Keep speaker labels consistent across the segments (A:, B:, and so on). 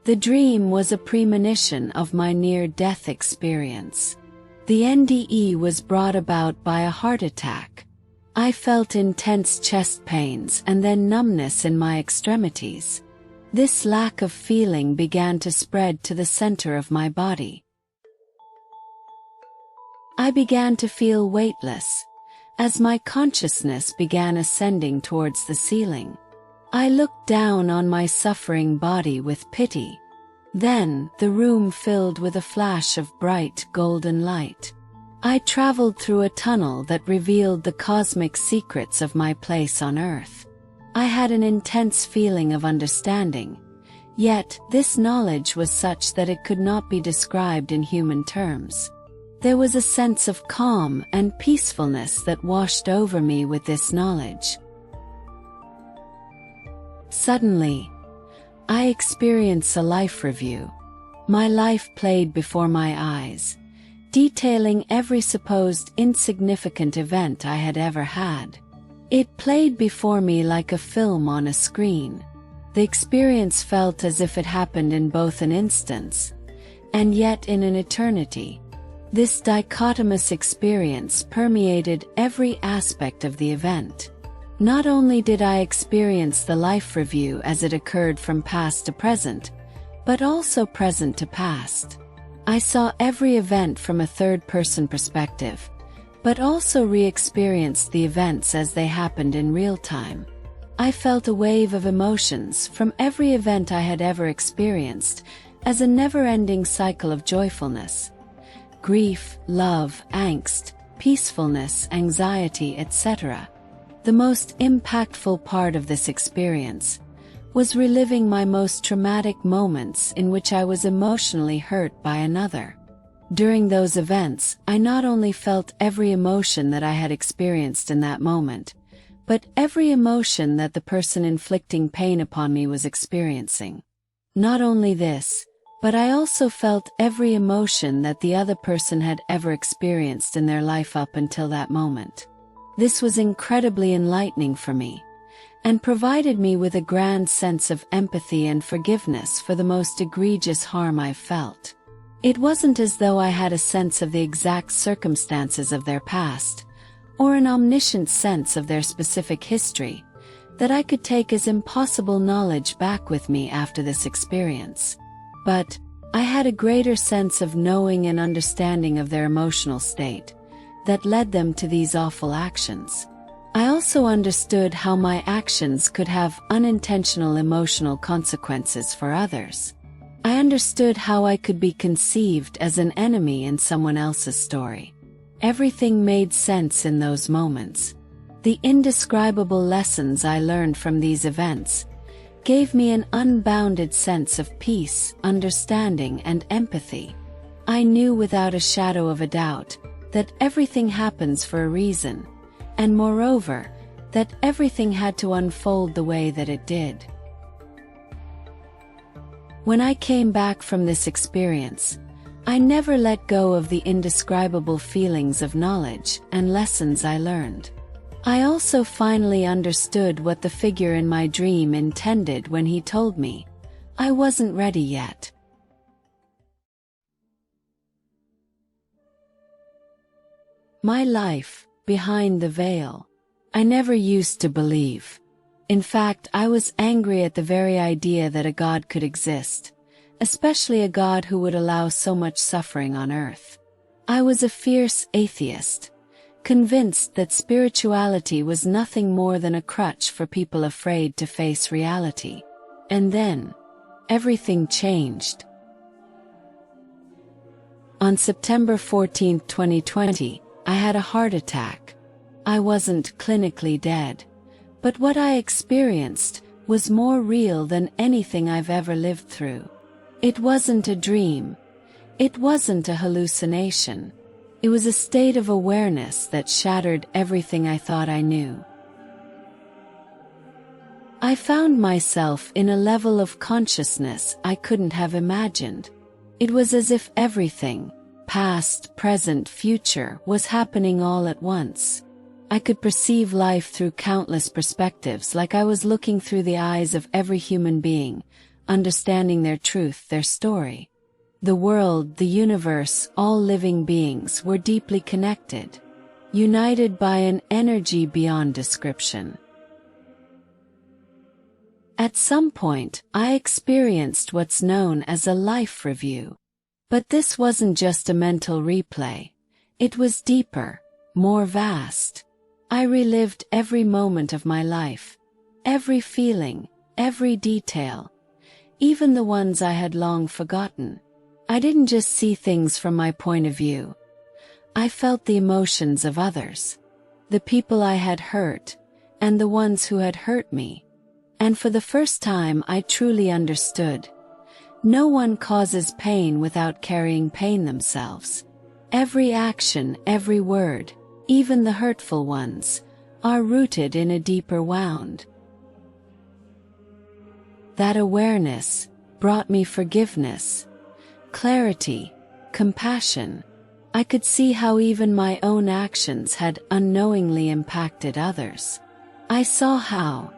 A: The dream was a premonition of my near-death experience. The NDE was brought about by a heart attack. I felt intense chest pains and then numbness in my extremities. This lack of feeling began to spread to the center of my body. I began to feel weightless, as my consciousness began ascending towards the ceiling. I looked down on my suffering body with pity. Then, the room filled with a flash of bright golden light. I traveled through a tunnel that revealed the cosmic secrets of my place on Earth. I had an intense feeling of understanding, yet this knowledge was such that it could not be described in human terms. There was a sense of calm and peacefulness that washed over me with this knowledge. Suddenly, I experienced a life review. My life played before my eyes, detailing every supposed insignificant event I had ever had. It played before me like a film on a screen. The experience felt as if it happened in both an instant, and yet in an eternity. This dichotomous experience permeated every aspect of the event. Not only did I experience the life review as it occurred from past to present, but also present to past. I saw every event from a third-person perspective, but also re-experienced the events as they happened in real time. I felt a wave of emotions from every event I had ever experienced, as a never-ending cycle of joyfulness, grief, love, angst, peacefulness, anxiety, etc. The most impactful part of this experience was reliving my most traumatic moments in which I was emotionally hurt by another. During those events, I not only felt every emotion that I had experienced in that moment, but every emotion that the person inflicting pain upon me was experiencing. Not only this, but I also felt every emotion that the other person had ever experienced in their life up until that moment. This was incredibly enlightening for me, and provided me with a grand sense of empathy and forgiveness for the most egregious harm I felt. It wasn't as though I had a sense of the exact circumstances of their past, or an omniscient sense of their specific history, that I could take as impossible knowledge back with me after this experience. But I had a greater sense of knowing and understanding of their emotional state that led them to these awful actions. I also understood how my actions could have unintentional emotional consequences for others. I understood how I could be conceived as an enemy in someone else's story. Everything made sense in those moments. The indescribable lessons I learned from these events gave me an unbounded sense of peace, understanding, and empathy. I knew without a shadow of a doubt that everything happens for a reason, and moreover, that everything had to unfold the way that it did. When I came back from this experience, I never let go of the indescribable feelings of knowledge and lessons I learned. I also finally understood what the figure in my dream intended when he told me I wasn't ready yet. My life, behind the veil. I never used to believe. In fact, I was angry at the very idea that a God could exist, especially a God who would allow so much suffering on earth. I was a fierce atheist, convinced that spirituality was nothing more than a crutch for people afraid to face reality. And then, everything changed. On September 14, 2020, I had a heart attack. I wasn't clinically dead, but what I experienced was more real than anything I've ever lived through. It wasn't a dream. It wasn't a hallucination. It was a state of awareness that shattered everything I thought I knew. I found myself in a level of consciousness I couldn't have imagined. It was as if everything, past, present, future, was happening all at once. I could perceive life through countless perspectives, like I was looking through the eyes of every human being, understanding their truth, their story. The world, the universe, all living beings were deeply connected, united by an energy beyond description. At some point, I experienced what's known as a life review. But this wasn't just a mental replay. It was deeper, more vast. I relived every moment of my life, every feeling, every detail, even the ones I had long forgotten. I didn't just see things from my point of view. I felt the emotions of others, the people I had hurt, and the ones who had hurt me. And for the first time I truly understood. No one causes pain without carrying pain themselves. Every action, every word, even the hurtful ones, are rooted in a deeper wound. That awareness brought me forgiveness, clarity, compassion. I could see how even my own actions had unknowingly impacted others. I saw how,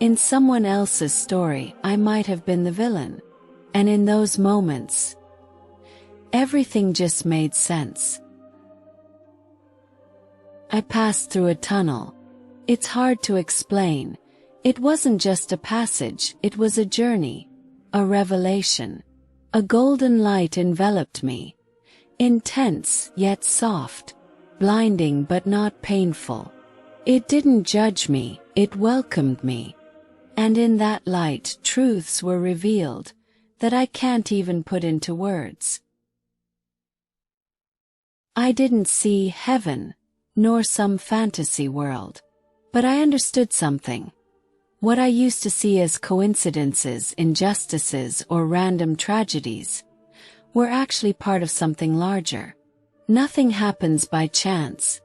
A: in someone else's story, I might have been the villain. And in those moments, everything just made sense. I passed through a tunnel. It's hard to explain. It wasn't just a passage, it was a journey, a revelation. A golden light enveloped me, intense yet soft, blinding but not painful. It didn't judge me, it welcomed me. And in that light, truths were revealed that I can't even put into words. I didn't see heaven, nor some fantasy world. But I understood something. What I used to see as coincidences, injustices, or random tragedies were actually part of something larger. Nothing happens by chance.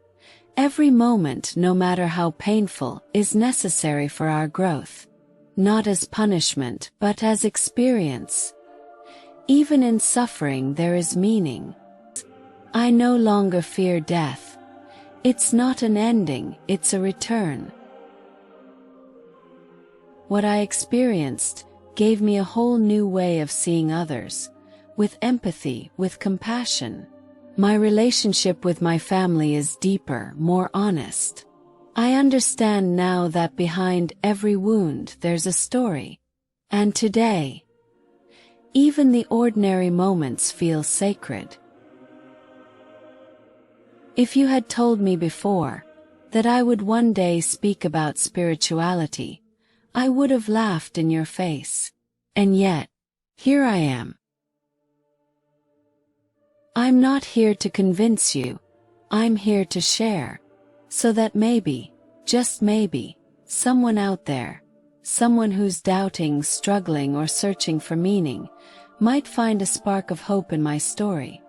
A: Every moment, no matter how painful, is necessary for our growth. Not as punishment, but as experience. Even in suffering there is meaning. I no longer fear death. It's not an ending, it's a return. What I experienced gave me a whole new way of seeing others, with empathy, with compassion. My relationship with my family is deeper, more honest. I understand now that behind every wound there's a story. And today, even the ordinary moments feel sacred. If you had told me before that I would one day speak about spirituality, I would have laughed in your face. And yet, here I am. I'm not here to convince you. I'm here to share. So that maybe, just maybe, someone out there, someone who's doubting, struggling, or searching for meaning, might find a spark of hope in my story.